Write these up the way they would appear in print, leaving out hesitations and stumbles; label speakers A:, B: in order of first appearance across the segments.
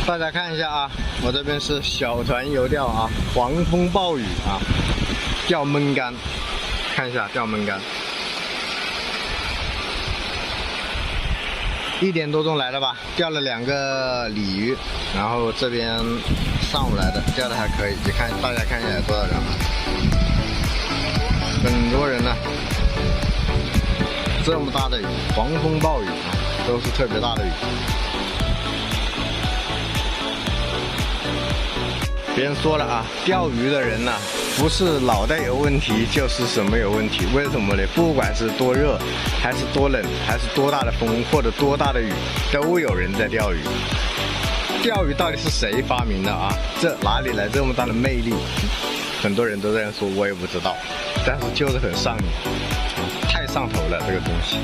A: 大家看一下啊，我这边是小团游钓啊，狂风暴雨啊，钓焖竿，看一下钓焖竿。1点多钟来的吧，钓了2个鲤鱼，然后这边上午来的，钓的还可以。大家看一下有多少人了，很多人呢。这么大的雨，狂风暴雨啊，都是特别大的雨。别人说了啊，钓鱼的人呢，不是脑袋有问题，就是什么有问题。为什么呢？不管是多热，还是多冷，还是多大的风，或者多大的雨，都有人在钓鱼。钓鱼到底是谁发明的啊？这哪里来这么大的魅力？很多人都这样说，我也不知道，但是就是很上瘾，太上头了这个东西。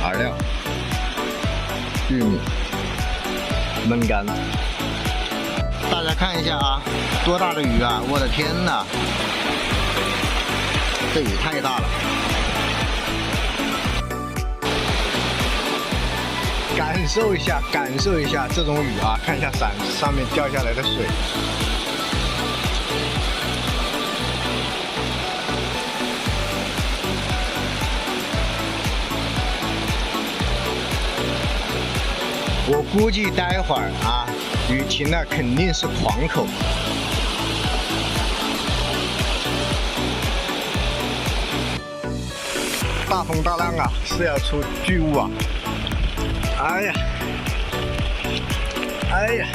A: 饵料、玉米、焖竿，大家看一下啊，多大的雨啊！我的天哪，这雨太大了。感受一下这种雨啊！看一下伞上面掉下来的水。我估计待会儿啊，雨停了肯定是狂口。大风大浪啊，是要出巨物啊！哎呀，哎呀，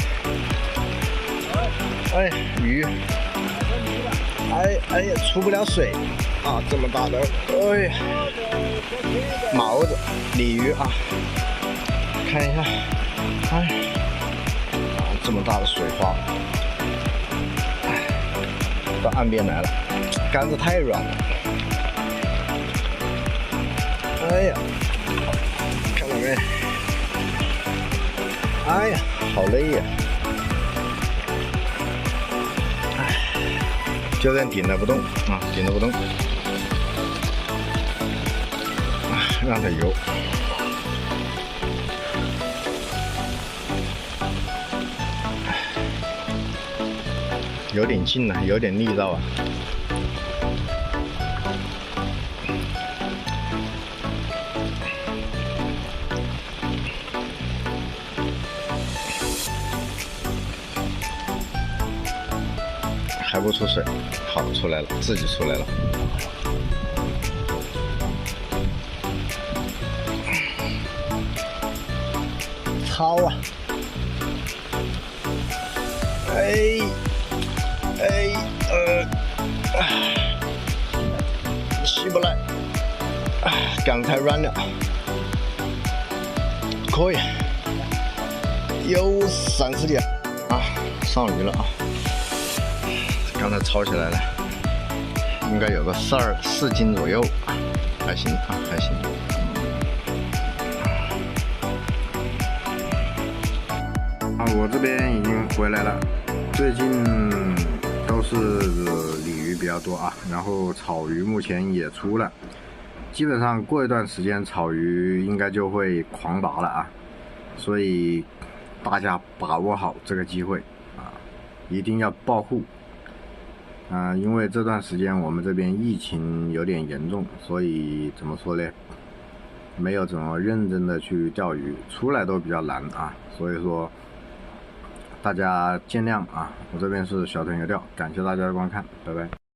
A: 哎，鱼，哎呀，出不了水啊！这么大的，哎呀，毛子，鲤鱼啊，看一下，哎，啊，这么大的水花，到岸边来了，竿子太软了，哎呀，看到没？哎呀，好累呀！哎，就这样顶着不动啊，顶着不动，让它游。有点近了，有点力道啊。还不出水，好，出来了，自己出来了。操啊！起不来，竿太软了。可以，有30点啊，上鱼了啊！刚才抄起来了，应该有个4斤左右，还行啊，还行。啊，我这边已经回来了，最近都是鲤鱼比较多啊，然后草鱼目前也出了，基本上过一段时间草鱼应该就会狂拔了啊，所以大家把握好这个机会啊，一定要报户。因为这段时间我们这边疫情有点严重，所以怎么说呢？没有怎么认真的去钓鱼，出来都比较难啊。所以说，大家见谅啊。我这边是小团游钓，感谢大家的观看，拜拜。